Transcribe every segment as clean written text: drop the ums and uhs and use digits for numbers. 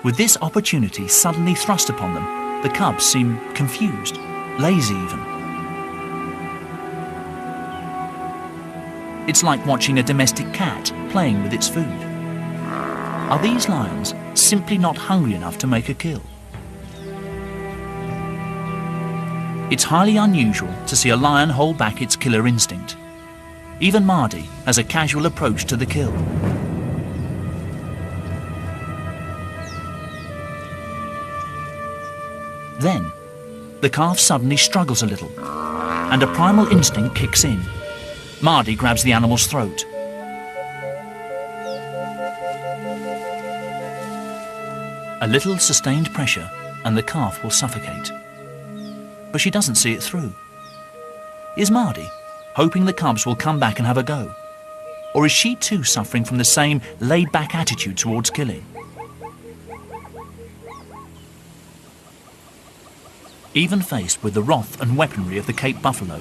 With this opportunity suddenly thrust upon them, the cubs seem confused, lazy even. It's like watching a domestic cat playing with its food. Are these lions simply not hungry enough to make a kill? It's highly unusual to see a lion hold back its killer instinct. Even Mardi has a casual approach to the kill. Then, the calf suddenly struggles a little, and a primal instinct kicks in. Mardi grabs the animal's throat. A little sustained pressure and the calf will suffocate. But she doesn't see it through. Is Mardi hoping the cubs will come back and have a go? Or is she too suffering from the same laid-back attitude towards killing? Even faced with the wrath and weaponry of the Cape buffalo,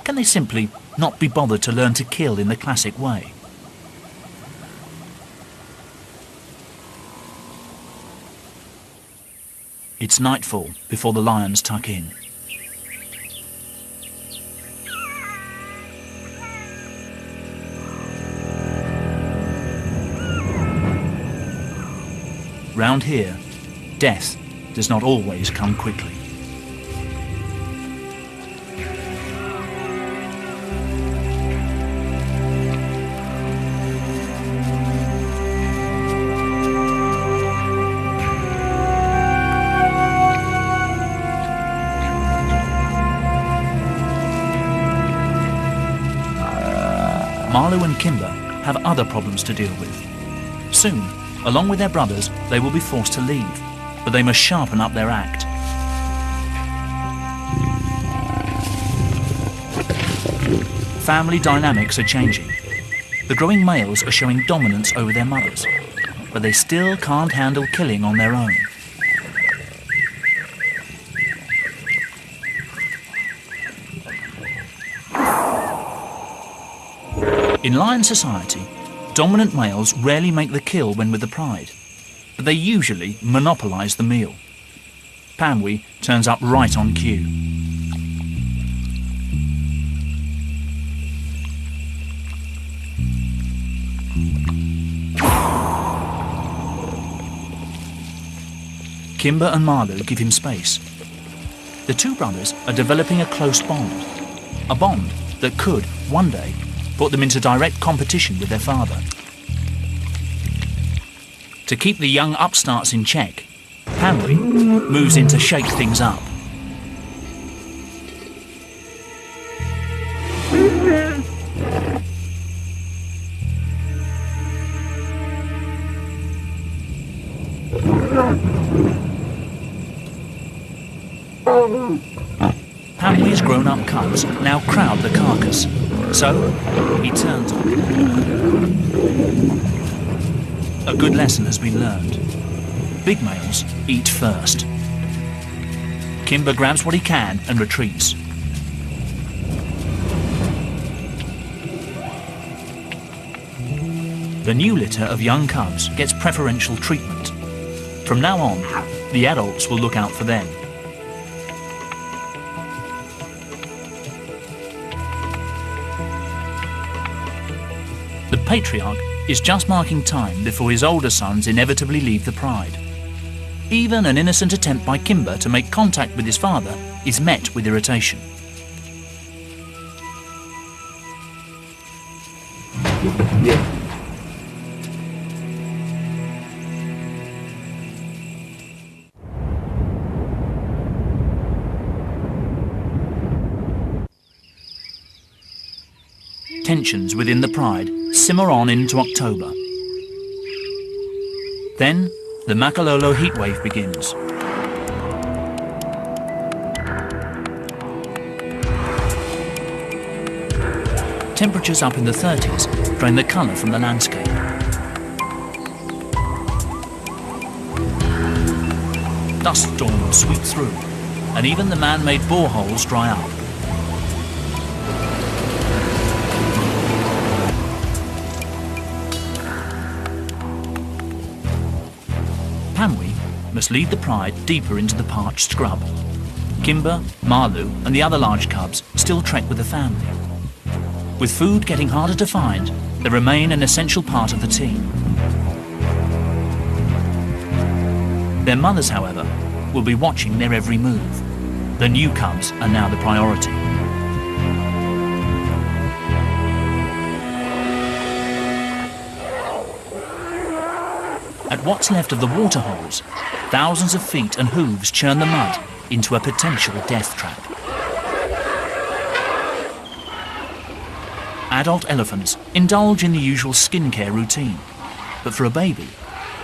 can they simply not be bothered to learn to kill in the classic way? It's nightfall before the lions tuck in. Round here, death does not always come quickly. Marlu and Kimber have other problems to deal with. Soon, along with their brothers, they will be forced to leave, but they must sharpen up their act. Family dynamics are changing. The growing males are showing dominance over their mothers, but they still can't handle killing on their own. In lion society, dominant males rarely make the kill when with the pride, but they usually monopolise the meal. Panwi turns up right on cue. Kimber and Marlu give him space. The two brothers are developing a close bond, a bond that could, one day, put them into direct competition with their father. To keep the young upstarts in check, Panwi moves in to shake things up. Panwi's grown-up cubs now crowd the carcass, so he turns on them. A good lesson has been learned. Big males eat first. Kimber grabs what he can and retreats. The new litter of young cubs gets preferential treatment. From now on, the adults will look out for them. The patriarch is just marking time before his older sons inevitably leave the pride. Even an innocent attempt by Kimber to make contact with his father is met with irritation. Tensions within the pride simmer on into October. Then, the Makalolo heatwave begins. Temperatures up in the 30s drain the colour from the landscape. Dust storms sweep through, and even the man-made boreholes dry up. Panwi must lead the pride deeper into the parched scrub. Kimber, Marlou and the other large cubs still trek with the family. With food getting harder to find, they remain an essential part of the team. Their mothers, however, will be watching their every move. The new cubs are now the priority. At what's left of the water holes, thousands of feet and hooves churn the mud into a potential death trap. Adult elephants indulge in the usual skincare routine, but for a baby,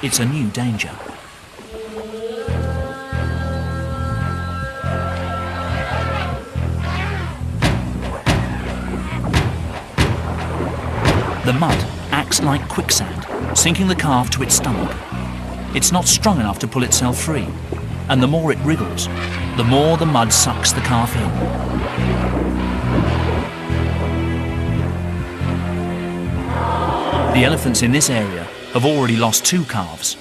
it's a new danger. The mud acts like quicksand, sinking the calf to its stomach. It's not strong enough to pull itself free, and the more it wriggles, the more the mud sucks the calf in. The elephants in this area have already lost 2 calves.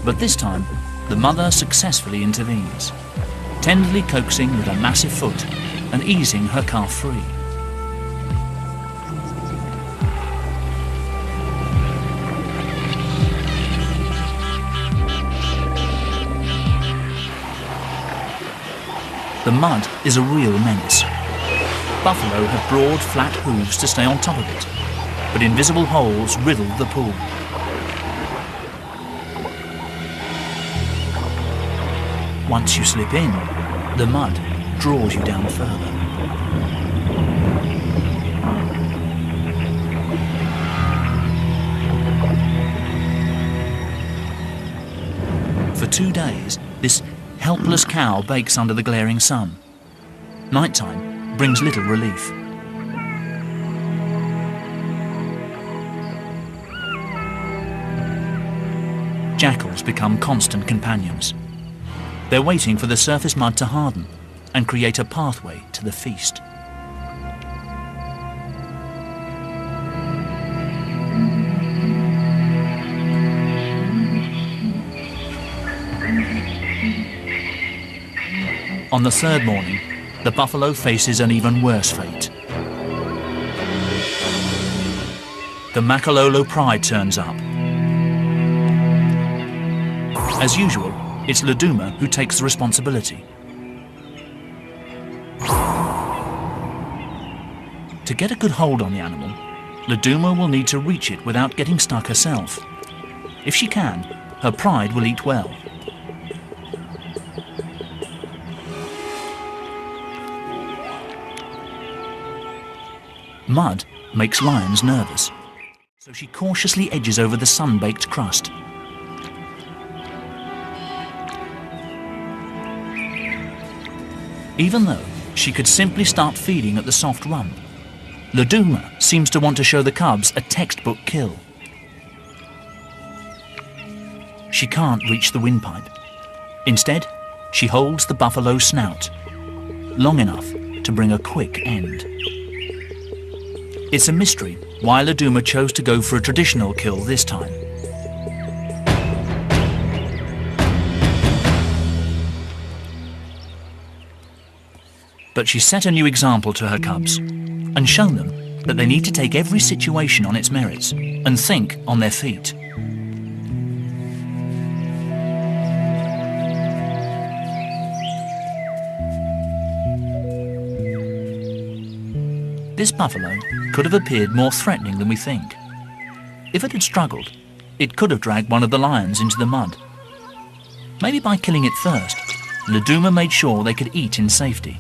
But this time, the mother successfully intervenes, tenderly coaxing with a massive foot and easing her calf free. The mud is a real menace. Buffalo have broad, flat hooves to stay on top of it, but invisible holes riddle the pool. Once you slip in, the mud draws you down further. For 2 days, this helpless cow bakes under the glaring sun. Nighttime brings little relief. Jackals become constant companions. They're waiting for the surface mud to harden and create a pathway to the feast. On the 3rd morning, the buffalo faces an even worse fate. The Makalolo pride turns up. As usual, it's Laduma who takes the responsibility. To get a good hold on the animal, Laduma will need to reach it without getting stuck herself. If she can, her pride will eat well. Mud makes lions nervous, so she cautiously edges over the sun-baked crust. Even though she could simply start feeding at the soft rump, Laduma seems to want to show the cubs a textbook kill. She can't reach the windpipe. Instead, she holds the buffalo's snout, long enough to bring a quick end. It's a mystery why Laduma chose to go for a traditional kill this time. But she set a new example to her cubs and shown them that they need to take every situation on its merits and think on their feet. This buffalo could have appeared more threatening than we think. If it had struggled, it could have dragged one of the lions into the mud. Maybe by killing it first, Laduma made sure they could eat in safety.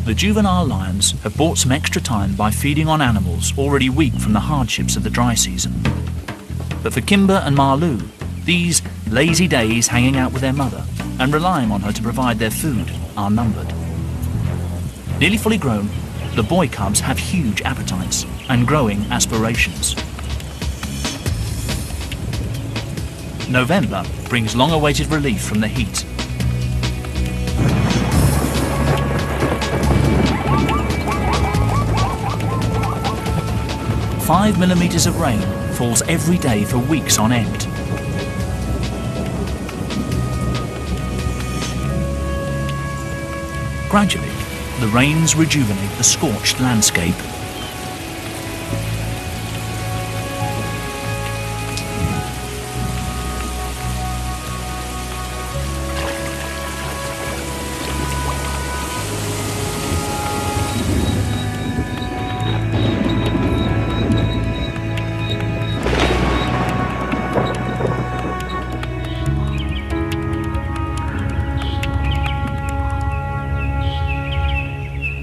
The juvenile lions have bought some extra time by feeding on animals already weak from the hardships of the dry season. But for Kimber and Marlou, these lazy days hanging out with their mother and relying on her to provide their food are numbered. Nearly fully grown, the boy cubs have huge appetites and growing aspirations. November brings long-awaited relief from the heat. Five millimeters of rain falls every day for weeks on end. Gradually, the rains rejuvenate the scorched landscape.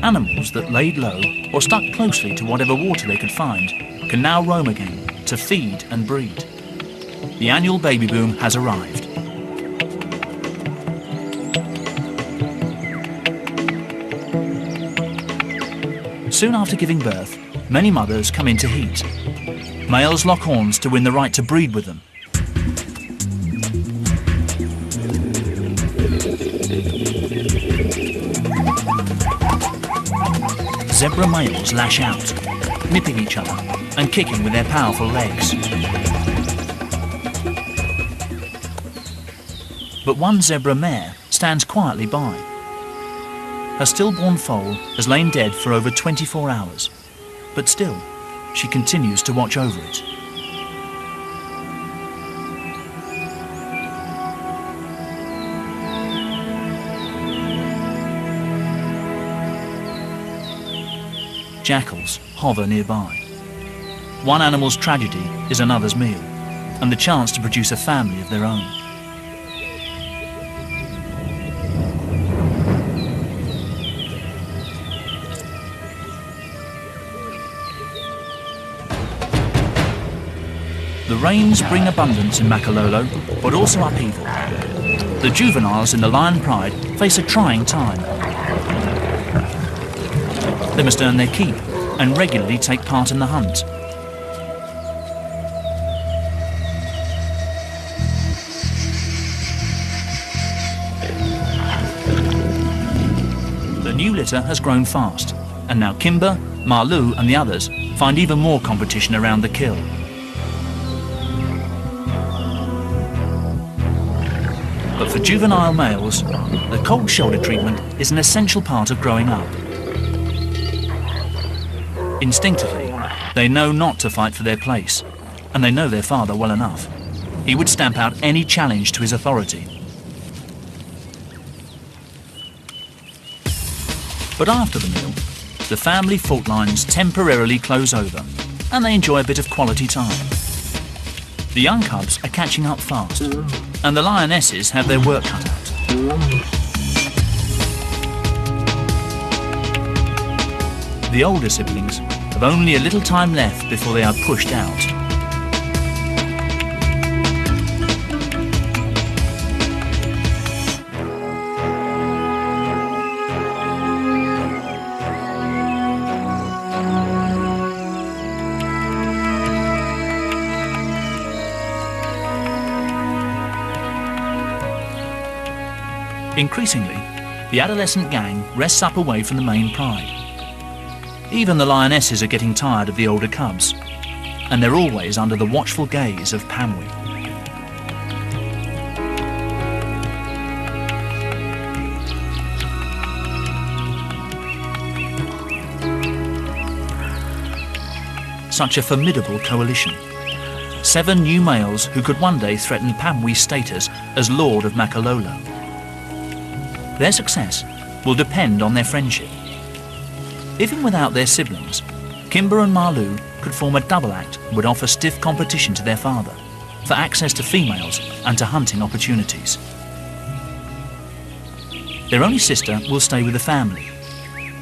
Animals that laid low or stuck closely to whatever water they could find can now roam again to feed and breed. The annual baby boom has arrived. Soon after giving birth, many mothers come into heat. Males lock horns to win the right to breed with them. Zebra males lash out, nipping each other and kicking with their powerful legs. But one zebra mare stands quietly by. Her stillborn foal has lain dead for over 24 hours, but still, she continues to watch over it. Jackals hover nearby. One animal's tragedy is another's meal, and the chance to produce a family of their own. The rains bring abundance in Makalolo, but also upheaval. The juveniles in the Lion Pride face a trying time. They must earn their keep and regularly take part in the hunt. The new litter has grown fast, and now Kimber, Marlou and the others find even more competition around the kill. But for juvenile males, the cold shoulder treatment is an essential part of growing up. Instinctively, they know not to fight for their place, and they know their father well enough. He would stamp out any challenge to his authority. But after the meal, the family fault lines temporarily close over, and they enjoy a bit of quality time. The young cubs are catching up fast, and the lionesses have their work cut out. The older siblings have only a little time left before they are pushed out. Increasingly, the adolescent gang rests up away from the main pride. Even the lionesses are getting tired of the older cubs, and they're always under the watchful gaze of Pamwi. Such a formidable coalition. 7 new males who could one day threaten Pamwi's status as Lord of Makalolo. Their success will depend on their friendship. Even without their siblings, Kimber and Marlou could form a double act and would offer stiff competition to their father for access to females and to hunting opportunities. Their only sister will stay with the family.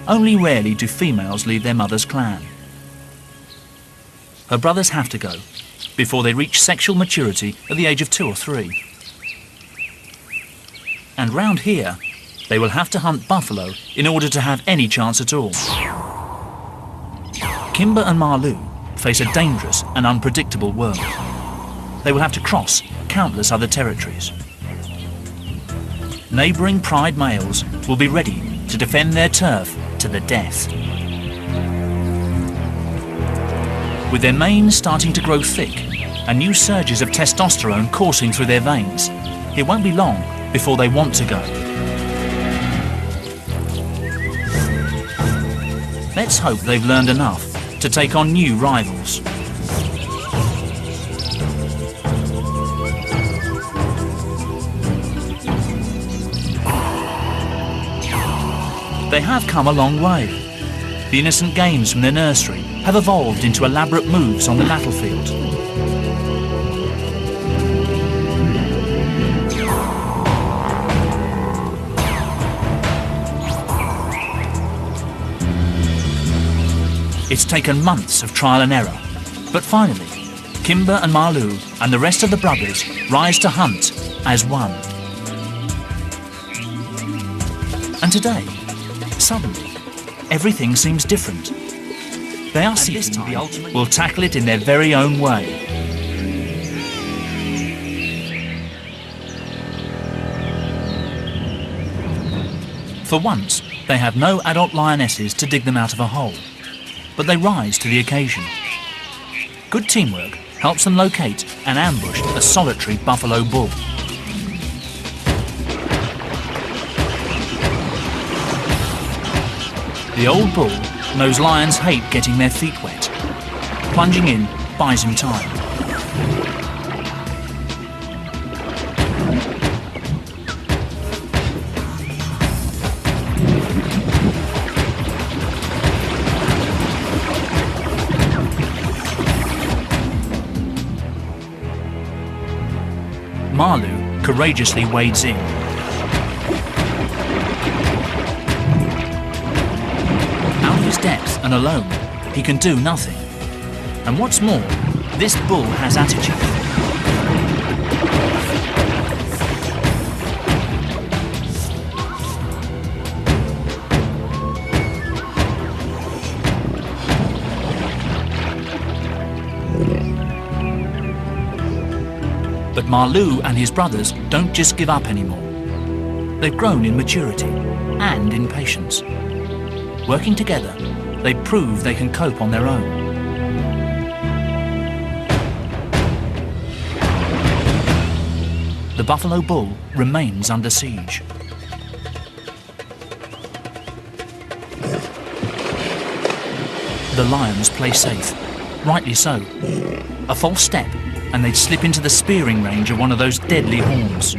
Only rarely do females leave their mother's clan. Her brothers have to go before they reach sexual maturity at the age of 2 or 3. And round here, they will have to hunt buffalo in order to have any chance at all. Kimber and Marlou face a dangerous and unpredictable world. They will have to cross countless other territories. Neighbouring pride males will be ready to defend their turf to the death. With their manes starting to grow thick and new surges of testosterone coursing through their veins, it won't be long before they want to go. Let's hope they've learned enough to take on new rivals. They have come a long way. The innocent games from their nursery have evolved into elaborate moves on the battlefield. It's taken months of trial and error, but finally, Kimber and Marlou and the rest of the brothers rise to hunt as one. And today, suddenly, everything seems different. They are seeking the ultimate will tackle it in their very own way. For once, they have no adult lionesses to dig them out of a hole, but they rise to the occasion. Good teamwork helps them locate and ambush a solitary buffalo bull. The old bull knows lions hate getting their feet wet. Plunging in buys him time. Marlou courageously wades in. Out of his depth and alone, he can do nothing. And what's more, this bull has attitude. But Marlou and his brothers don't just give up anymore. They've grown in maturity and in patience. Working together, they prove they can cope on their own. The buffalo bull remains under siege. The lions play safe, rightly so. A false step and they'd slip into the spearing range of one of those deadly horns.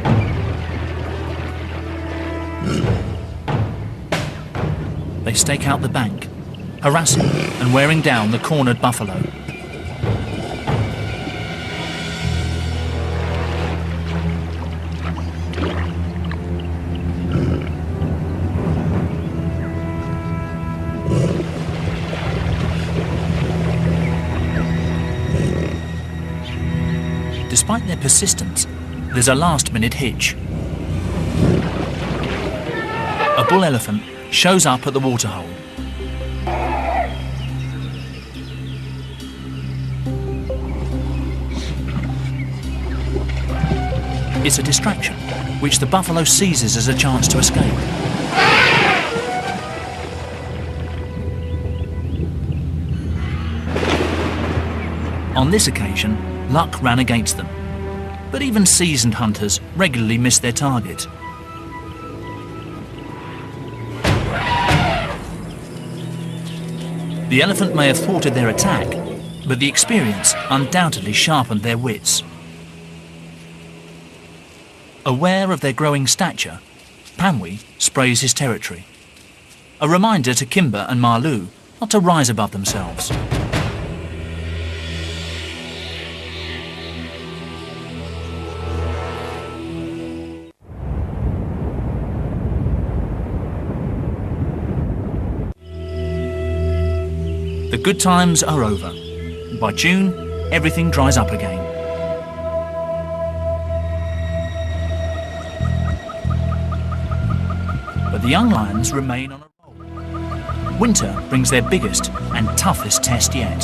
They stake out the bank, harassing and wearing down the cornered buffalo. Despite their persistence, there's a last-minute hitch. A bull elephant shows up at the waterhole. It's a distraction, which the buffalo seizes as a chance to escape. On this occasion, luck ran against them, but even seasoned hunters regularly miss their target. The elephant may have thwarted their attack, but the experience undoubtedly sharpened their wits. Aware of their growing stature, Pamwi sprays his territory. A reminder to Kimber and Marlou not to rise above themselves. The good times are over. By June, everything dries up again. But the young lions remain on a roll. Winter brings their biggest and toughest test yet.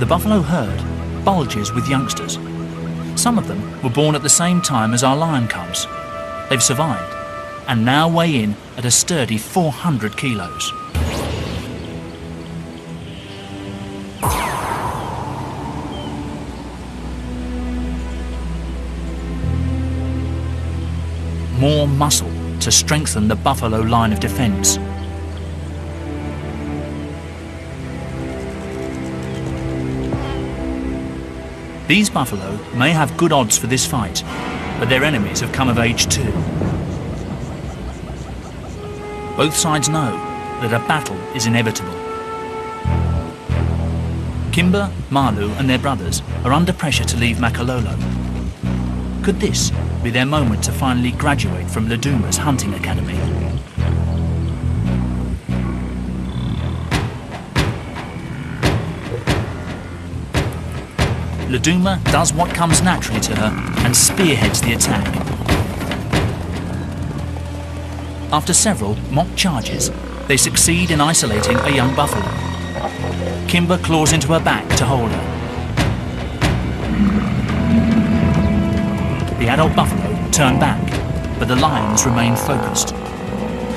The buffalo herd bulges with youngsters. Some of them were born at the same time as our lion cubs. They've survived and now weigh in at a sturdy 400 kilos. More muscle to strengthen the buffalo line of defence. These buffalo may have good odds for this fight, but their enemies have come of age too. Both sides know that a battle is inevitable. Kimber, Malu and their brothers are under pressure to leave Makololo. Could this be their moment to finally graduate from Laduma's hunting academy? Laduma does what comes naturally to her and spearheads the attack. After several mock charges, they succeed in isolating a young buffalo. Kimber claws into her back to hold her. The adult buffalo turn back, but the lions remain focused.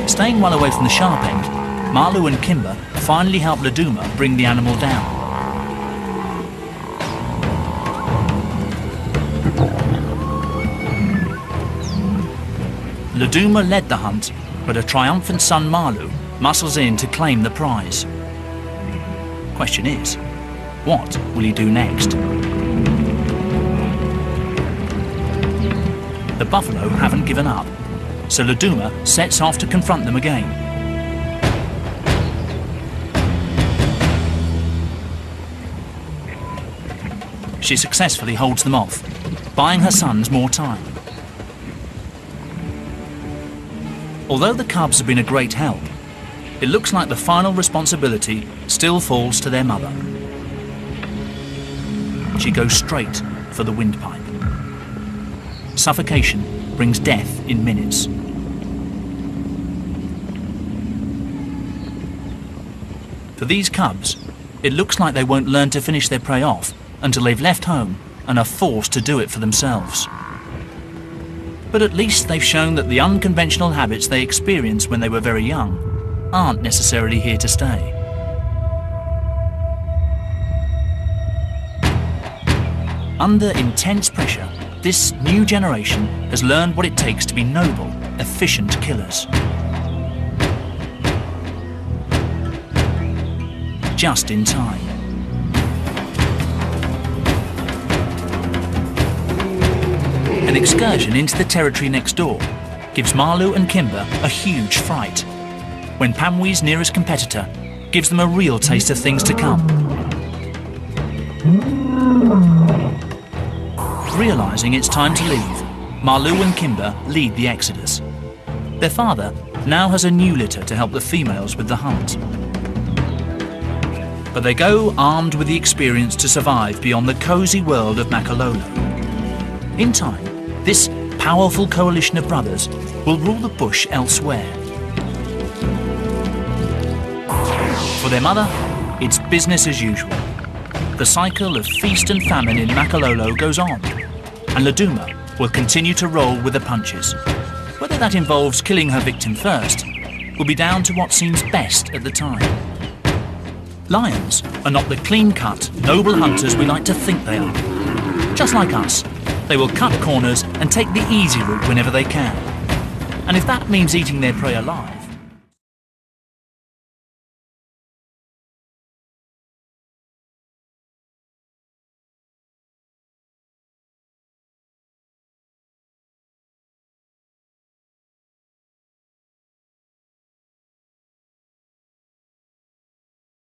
Staying well away from the sharp end, Malu and Kimber finally help Laduma bring the animal down. Laduma led the hunt, but a triumphant son Malu muscles in to claim the prize. Question is, what will he do next? The buffalo haven't given up, so Laduma sets off to confront them again. She successfully holds them off, buying her sons more time. Although the cubs have been a great help, it looks like the final responsibility still falls to their mother. She goes straight for the windpipe. Suffocation brings death in minutes. For these cubs, it looks like they won't learn to finish their prey off until they've left home and are forced to do it for themselves. But at least they've shown that the unconventional habits they experienced when they were very young aren't necessarily here to stay. Under intense pressure, this new generation has learned what it takes to be noble, efficient killers. Just in time. An excursion into the territory next door gives Malu and Kimber a huge fright, when Pamwee's nearest competitor gives them a real taste of things to come. Realising it's time to leave, Malu and Kimber lead the exodus. Their father now has a new litter to help the females with the hunt. But they go armed with the experience to survive beyond the cosy world of Makololo. In time, this powerful coalition of brothers will rule the bush elsewhere. For their mother, it's business as usual. The cycle of feast and famine in Makololo goes on, and Laduma will continue to roll with the punches. Whether that involves killing her victim first will be down to what seems best at the time. Lions are not the clean-cut, noble hunters we like to think they are. Just like us, they will cut corners and take the easy route whenever they can. And if that means eating their prey alive,